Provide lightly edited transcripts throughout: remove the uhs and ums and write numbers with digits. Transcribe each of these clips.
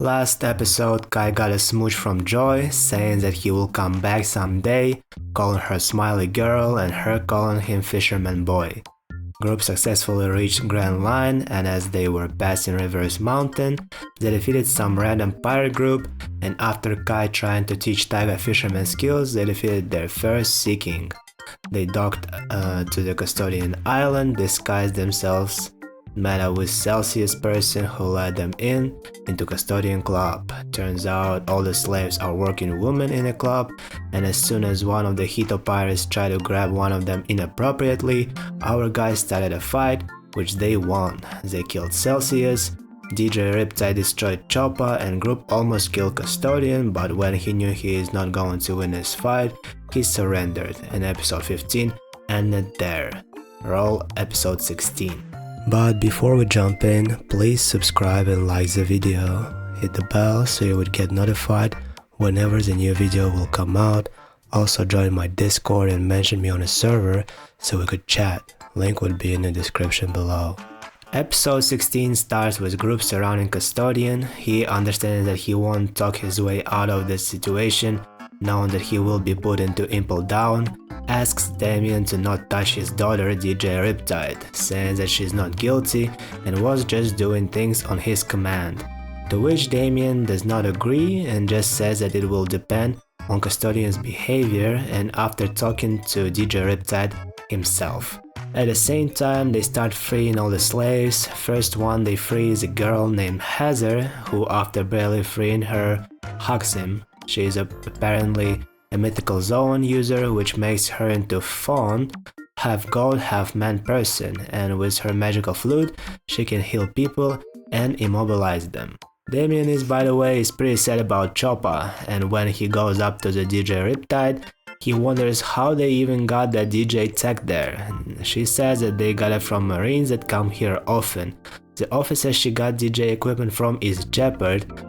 Last episode, Kai got a smooch from Joy, saying that he will come back someday, calling her Smiley Girl and her calling him Fisherman Boy. Group successfully reached Grand Line, and as they were passing Reverse Mountain, they defeated some random pirate group, and after Kai trying to teach Taiga fisherman skills, they defeated their first Sea King. They docked to the Custodian Island, disguised themselves, met up with Celsius person who led them into Custodian Club. Turns out all the slaves are working women in the club, and as soon as one of the Hito pirates tried to grab one of them inappropriately, our guys started a fight, which they won. They killed Celsius, DJ Riptide destroyed Choppa, and group almost killed Custodian, but when he knew he is not going to win this fight, he surrendered, and episode 15 ended there. Roll episode 16. But before we jump in, please subscribe and like the video, hit the bell so you would get notified whenever the new video will come out. Also join my Discord and mention me on a server so we could chat, link would be in the description below. Episode 16 starts with group surrounding Custodian. He understands that he won't talk his way out of this situation, knowing that he will be put into Impel Down, asks Damien to not touch his daughter DJ Riptide, saying that she's not guilty and was just doing things on his command. To which Damien does not agree and just says that it will depend on Custodian's behavior and after talking to DJ Riptide himself. At the same time, they start freeing all the slaves. First one they free is a girl named Heather, who after barely freeing her, hugs him. She is apparently a mythical zone user, which makes her into Fawn, half god, half man person, and with her magical flute, she can heal people and immobilize them. Damien is, by the way, pretty sad about Choppa, and when he goes up to the DJ Riptide, he wonders how they even got that DJ tech there. She says that they got it from Marines that come here often. The officer she got DJ equipment from is Jeopard.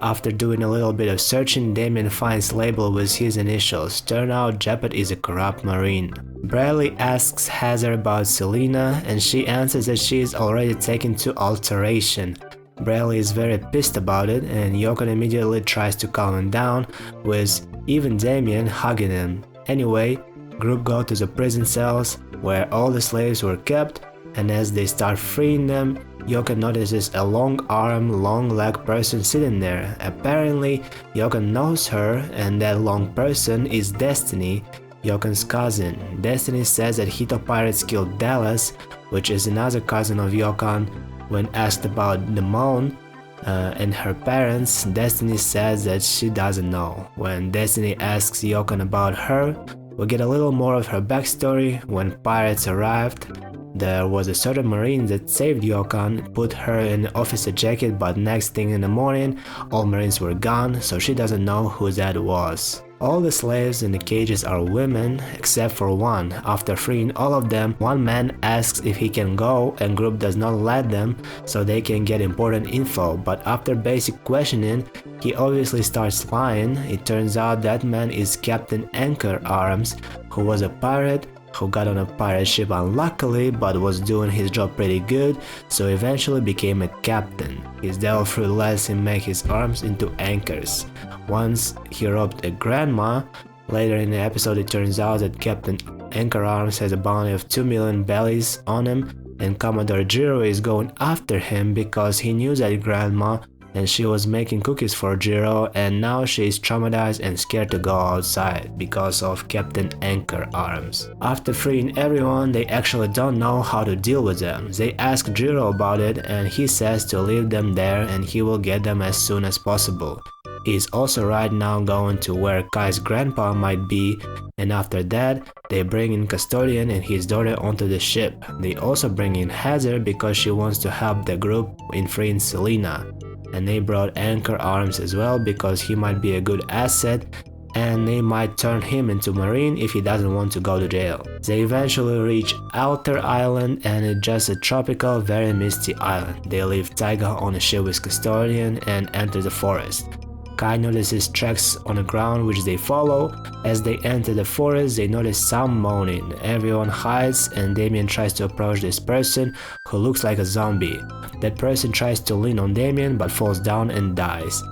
After doing a little bit of searching, Damien finds label with his initials. Turn out Jeopard is a corrupt marine. Bradley asks Heather about Selena, and she answers that she is already taken to Alteration. Bradley is very pissed about it, and Yokon immediately tries to calm him down, with even Damien hugging him. Anyway, group go to the prison cells, where all the slaves were kept, and as they start freeing them, Yokon notices a long arm, long leg person sitting there. Apparently, Yokon knows her, and that long person is Destiny, Yokon's cousin. Destiny says that Hito pirates killed Dallas, which is another cousin of Yokon. When asked about the Moon and her parents, Destiny says that she doesn't know. When Destiny asks Yokon about her, we get a little more of her backstory. When pirates arrived, there was a certain marine that saved Yokon, put her in an officer jacket, but next thing in the morning, all marines were gone, so she doesn't know who that was. All the slaves in the cages are women, except for one. After freeing all of them, one man asks if he can go, and group does not let them, so they can get important info, but after basic questioning, he obviously starts lying. It turns out that man is Captain Anchor Arms, who was a pirate, who got on a pirate ship unluckily, but was doing his job pretty good, so eventually became a captain. His devil fruit lets him make his arms into anchors. Once he robbed a grandma. Later in the episode it turns out that Captain Anchor Arms has a bounty of 2 million bellies on him, and Commodore Jiro is going after him because he knew that grandma and she was making cookies for Jiro, and now she is traumatized and scared to go outside because of Captain Anchor Arms. After freeing everyone, they actually don't know how to deal with them. They ask Jiro about it, and he says to leave them there and he will get them as soon as possible. He is also right now going to where Kai's grandpa might be, and after that, they bring in Custodian and his daughter onto the ship. They also bring in Heather because she wants to help the group in freeing Selena. And they brought Anchor Arms as well because he might be a good asset, and they might turn him into Marine if he doesn't want to go to jail. They eventually reach Alter Island, and it's just a tropical, very misty island. They leave Taiga on a ship with Custodian and enter the forest. Kai notices tracks on the ground which they follow. As they enter the forest, they notice some moaning. Everyone hides and Damien tries to approach this person who looks like a zombie. That person tries to lean on Damien but falls down and dies.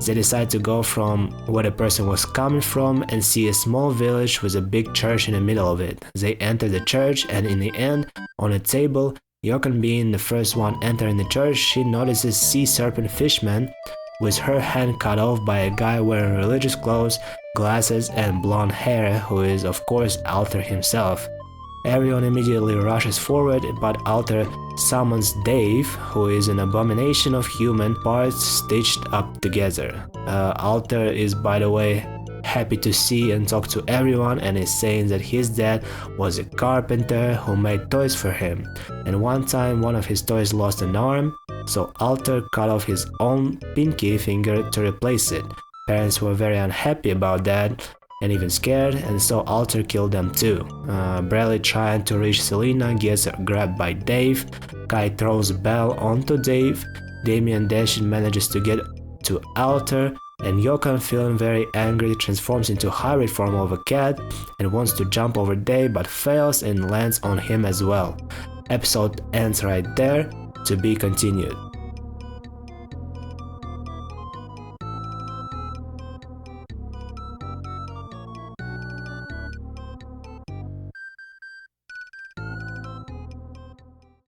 They decide to go from where the person was coming from and see a small village with a big church in the middle of it. They enter the church and in the end, on a table, Jochen being the first one entering the church, she notices sea serpent fishman with her hand cut off by a guy wearing religious clothes, glasses and blonde hair, who is of course Alter himself. Everyone immediately rushes forward, but Alter summons Dave, who is an abomination of human parts stitched up together. Alter is, by the way, happy to see and talk to everyone and is saying that his dad was a carpenter who made toys for him, and one time one of his toys lost an arm, so Alter cut off his own pinky finger to replace it. Parents were very unhappy about that and even scared, and so Alter killed them too. Bradley trying to reach Selena gets grabbed by Dave. Kai throws a bell onto Dave. Damien Dashin manages to get to Alter, and Jochen, feeling very angry, transforms into hybrid form of a cat and wants to jump over Dave but fails and lands on him as well. Episode ends right there, to be continued.